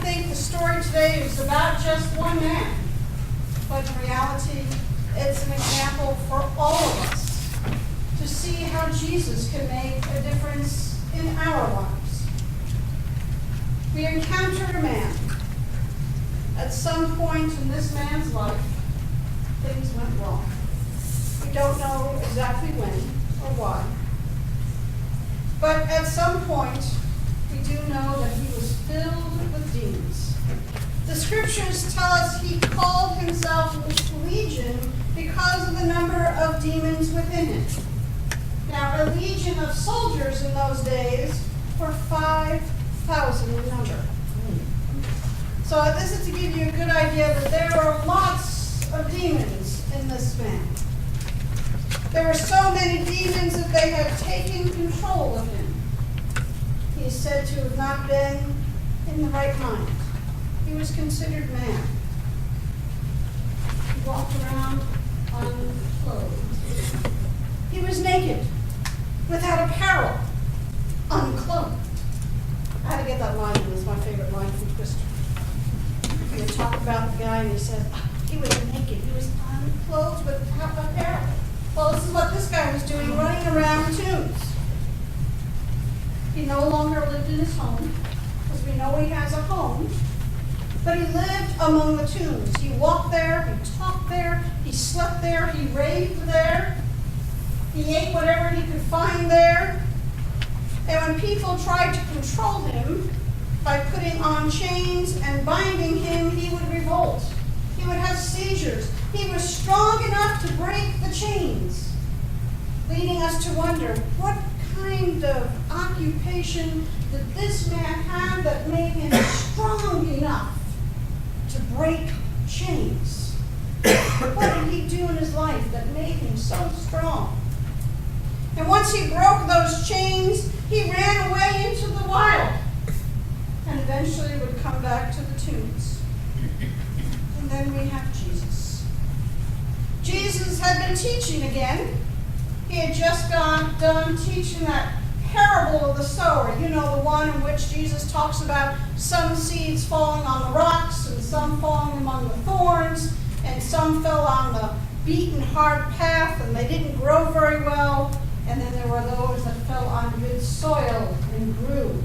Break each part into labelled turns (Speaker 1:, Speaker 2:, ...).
Speaker 1: think the story today is about just one man, but in reality, it's an example for all of us to see how Jesus can make a difference in our lives. We encounter a man. At some point in this man's life, things went wrong. We don't know exactly when or why. But at some point, we do know that he was filled with demons. The scriptures tell us he called himself Legion because of the number of demons within him. Now, a legion of soldiers in those days were 5,000 in number. So this is to give you a good idea that there were lots of demons in this man. There were so many demons that they had taken control of him. He is said to have not been in the right mind. He was considered mad. He walked around unclothed. He was naked, without apparel, unclothed. I had to get that line in. It's my favorite line from Twister. We talk about the guy and he said, he was naked. He was unclothed without apparel. Well, this is what this guy was doing, running around tombs. He no longer lived in his home, because we know he has a home, but he lived among the tombs. He walked there, he talked there, he slept there, he raved there, he ate whatever he could find there. And when people tried to control him by putting on chains and binding him, he would revolt. He would have seizures. He was strong enough to break the chains, leading us to wonder, what kind of occupation did this man have that made him strong enough to break chains? What did he do in his life that made him so strong? And once he broke those chains, he ran away into the wild and eventually would come back to the tombs. And then we have Jesus. Jesus had been teaching again. He had just got done teaching that parable of the sower. You know, the one in which Jesus talks about some seeds falling on the rocks and some falling among the thorns and some fell on the beaten hard path and they didn't grow very well. And then there were those that fell on good soil and grew.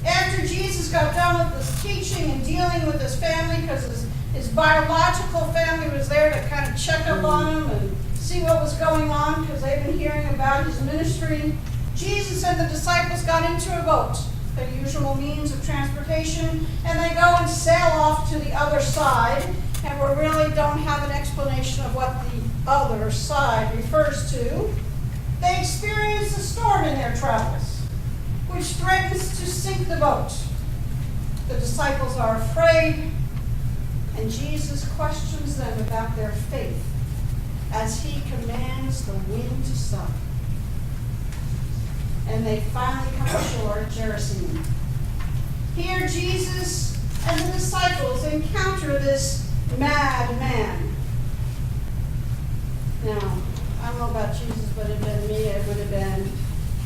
Speaker 1: After Jesus got done with his teaching and dealing with his family, because his biological family was there to kind of check up on him and see what was going on, because they've been hearing about his ministry, Jesus and the disciples got into a boat, their usual means of transportation, and they go and sail off to the other side, and we really don't have an explanation of what the other side refers to. They experience a storm in their travels, which threatens to sink the boat. The disciples are afraid, and Jesus questions them about their faith as he commands the wind to stop. And they finally come ashore at Gerasene. Here Jesus and the disciples encounter this mad man. Now, I don't know about Jesus, but it would have been me. It would have been,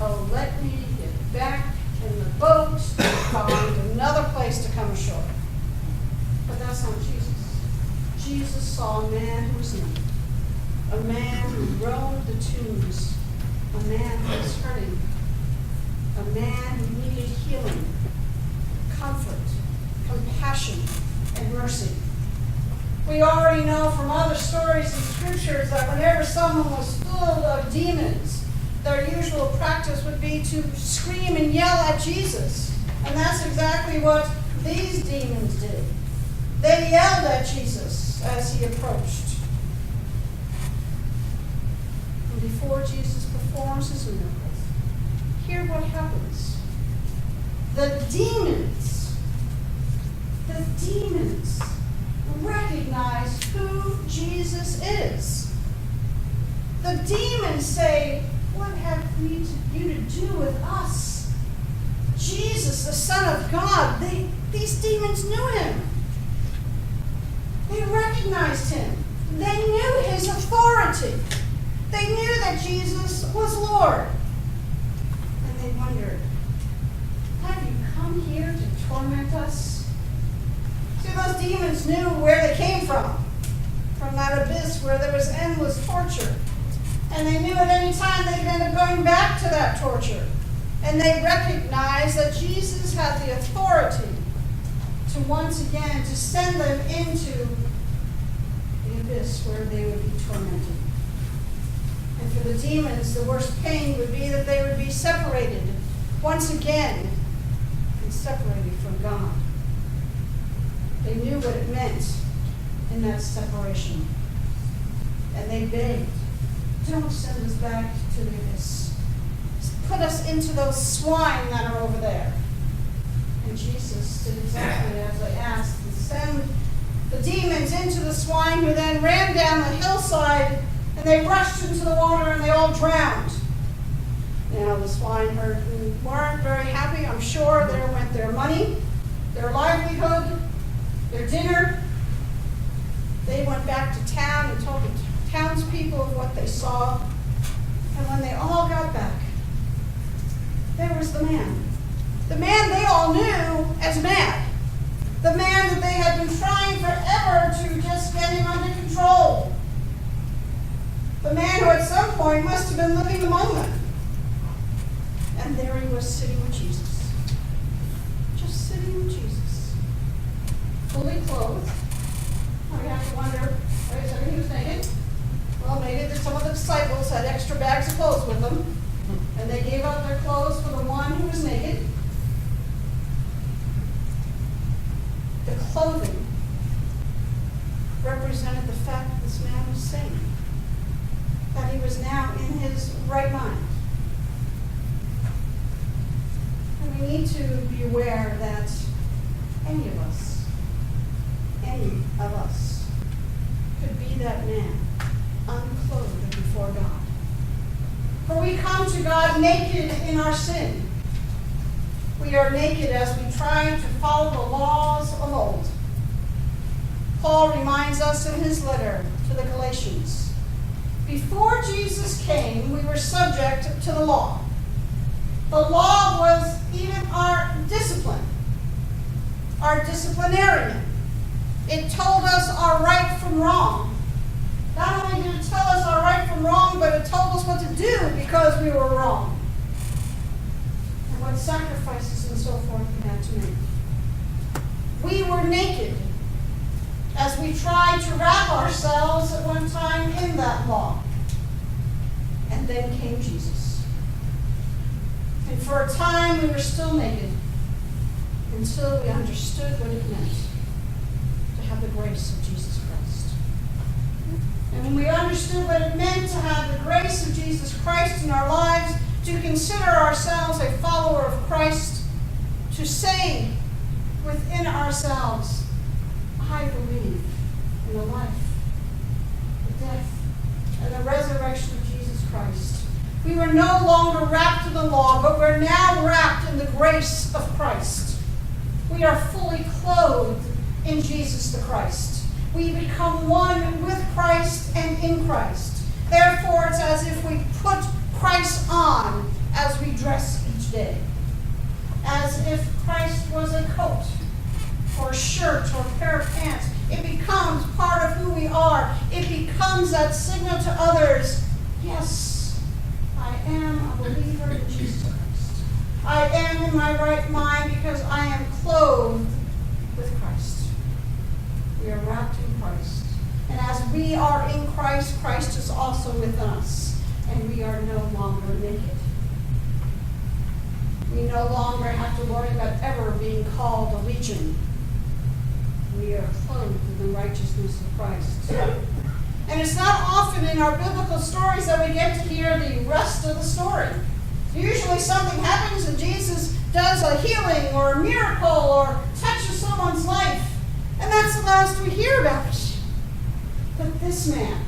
Speaker 1: oh, let me get back in the boat and find another place to come ashore. But that's not Jesus. Jesus saw a man who was naked, a man who roamed the tombs, a man who was hurting, a man who needed healing, comfort, compassion, and mercy. We already know from other stories in scriptures that whenever someone was full of demons, their usual practice would be to scream and yell at Jesus. And that's exactly what these demons did. They yelled at Jesus as he approached. And before Jesus performs his miracles, hear what happens. The demons recognize who Jesus is. The demons say, what have you to do with us? Jesus, the Son of God. These demons knew him. They recognized him. They knew his authority. They knew that Jesus was Lord. And they wondered, have you come here to torment us? those demons knew where they came from that abyss where there was endless torture. And they knew at any time they could end up going back to that torture. And they recognized that Jesus had the authority to once again to send them into the abyss where they would be tormented. And for the demons, the worst pain would be that they would be separated once again and separated from God. They knew what it meant in that separation. And they begged, don't send us back to the abyss. Put us into those swine that are over there. And Jesus did exactly as they asked, and send the demons into the swine, who then ran down the hillside, and they rushed into the water and they all drowned. Now the swineherd weren't very happy. I'm sure there went their money, their livelihood, their dinner. They went back to town and told the townspeople of what they saw. And when they all got back, there was the man. The man they all knew as mad. The man that they had been trying forever to just get him under control. The man who at some point must have been living among them. And there he was sitting with Jesus. Just sitting with Jesus. Fully clothed. Now we have to wonder, wait a second, he was naked. Well, maybe that some of the disciples had extra bags of clothes with them. And they gave up their clothes for the one who was naked. The clothing represented the fact that this man was sane. That he was now in his right mind. And we need to be aware that any of us could be that man, unclothed before God. For we come to God naked in our sin. We are naked as we try to follow the laws of old. Paul reminds us in his letter to the Galatians, before Jesus came, we were subject to the law. The law was even our discipline, our disciplinarian. It told us our right from wrong. Not only did it tell us our right from wrong, but it told us what to do because we were wrong. And what sacrifices and so forth we had to make. We were naked as we tried to wrap ourselves at one time in that law. And then came Jesus. And for a time we were still naked until we understood what it meant to have the grace of Jesus Christ. And when we understood what it meant to have the grace of Jesus Christ in our lives, to consider ourselves a follower of Christ, to say within ourselves, I believe in the life, the death, and the resurrection of Jesus Christ. We were no longer wrapped in the law, but we're now wrapped in the grace of Christ. We are fully clothed in Jesus the Christ. We become one with Christ and in Christ. Therefore, it's as if we put Christ on as we dress each day. As if Christ was a coat or a shirt or a pair of pants. It becomes part of who we are. It becomes that signal to others. Yes, I am a believer in Jesus Christ. I am in my right mind because I am clothed with Christ. We are wrapped in Christ. And as we are in Christ, Christ is also with us. And we are no longer naked. We no longer have to worry about ever being called a legion. We are clothed in the righteousness of Christ. And it's not often in our biblical stories that we get to hear the rest of the story. Usually something happens and Jesus does a healing or a miracle or touches someone's life. And that's the last we hear about it. But this man,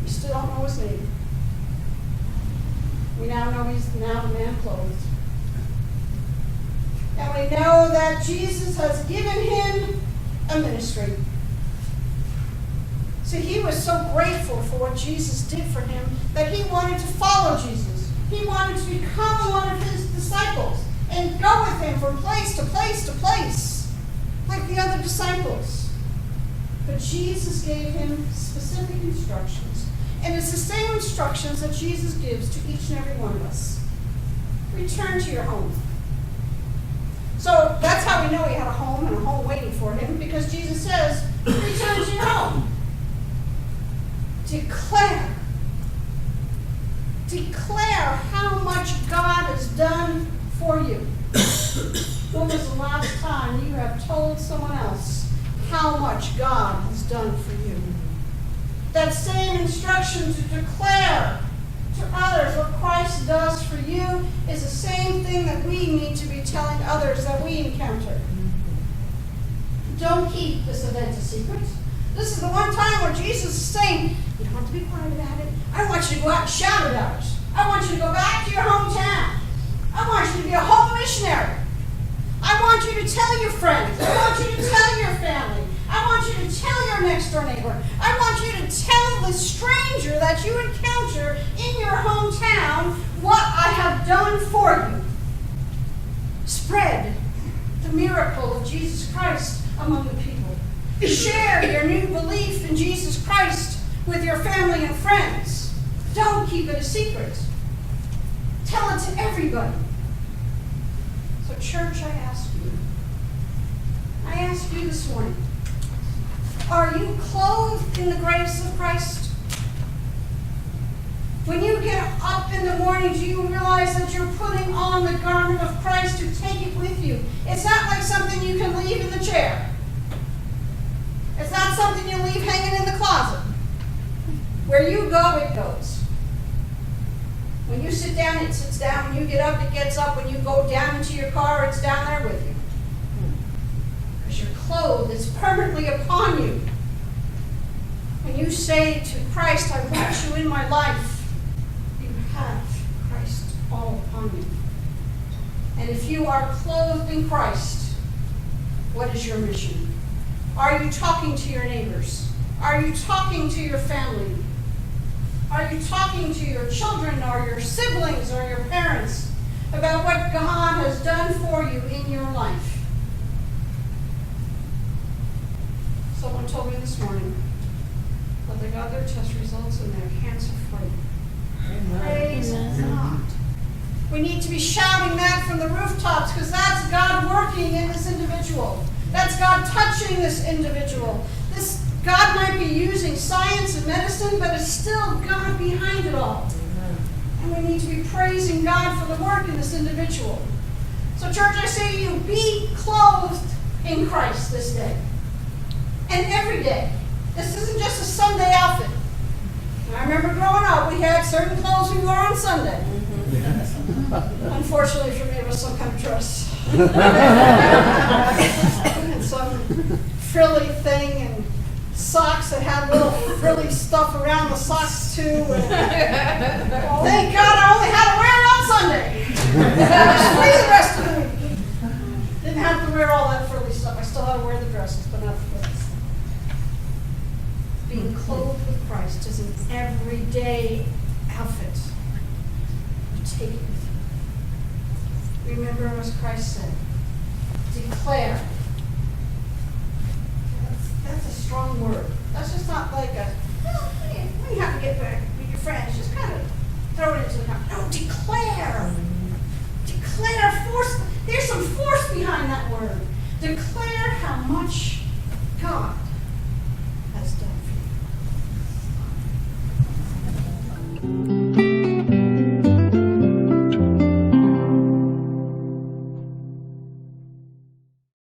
Speaker 1: we still don't know his name. We now know he's now the man clothed. And we know that Jesus has given him a ministry. See, he was so grateful for what Jesus did for him that he wanted to follow Jesus. He wanted to become one of his disciples and go with him from place to place to place. like the other disciples. But Jesus gave him specific instructions. And it's the same instructions that Jesus gives to each and every one of us. Return to your home. So that's how we know he had a home and a home waiting for him, because Jesus says, return to your home. Declare how much God has done for you. When was the last time you have told someone else how much God has done for you? That same instruction to declare to others what Christ does for you is the same thing that we need to be telling others that we encounter. Don't keep this event a secret. This is the one time where Jesus is saying, you don't have to be quiet about it. I want you to go out and shout about it. I want you to go back to your hometown. I want you to be a home missionary. I want you to tell your friends. I want you to tell your family. I want you to tell your next door neighbor. I want you to tell the stranger that you encounter in your hometown what I have done for you. Spread the miracle of Jesus Christ among the people. Share your new belief in Jesus Christ with your family and friends. Don't keep it a secret. Tell it to everybody. So church, I ask you this morning, are you clothed in the grace of Christ? When you get up in the morning, do you realize that you're putting on the garment of Christ to take it with you? It's not like something you can leave in the chair. It's not something you leave hanging in the closet. Where you go, it goes. When you sit down, it sits down. When you get up, it gets up. When you go down into your car, it's down there with you. Because your clothes is permanently upon you. When you say to Christ, I want you in my life, you have Christ all upon you. And if you are clothed in Christ, what is your mission? Are you talking to your neighbors? Are you talking to your family? Are you talking to your children or your siblings or your parents about what God has done for you in your life? Someone told me this morning that they got their test results and their cancer free. Praise God. We need to be shouting that from the rooftops, because that's God working in this individual. That's God touching this individual. God might be using science and medicine, but it's still God behind it all. Amen. And we need to be praising God for the work in this individual. So church, I say to you, be clothed in Christ this day. And every day. This isn't just a Sunday outfit. I remember growing up, we had certain clothes we wore on Sunday. Unfortunately for me, it was some kind of dress. And some frilly thing, and socks that had little frilly stuff around the socks too. Thank God I only had to wear it on Sunday. I was free the rest of the week. Didn't have to wear all that frilly stuff. I still had to wear the dresses, but not the frills. Being clothed with Christ is an everyday outfit. You take it with you. Remember, as Christ said, declare. That's a strong word. That's just not like when you have to get back with your friends, just kind of throw it into the cup. No, declare. Declare force. There's some force behind that word. Declare how much God has done for you.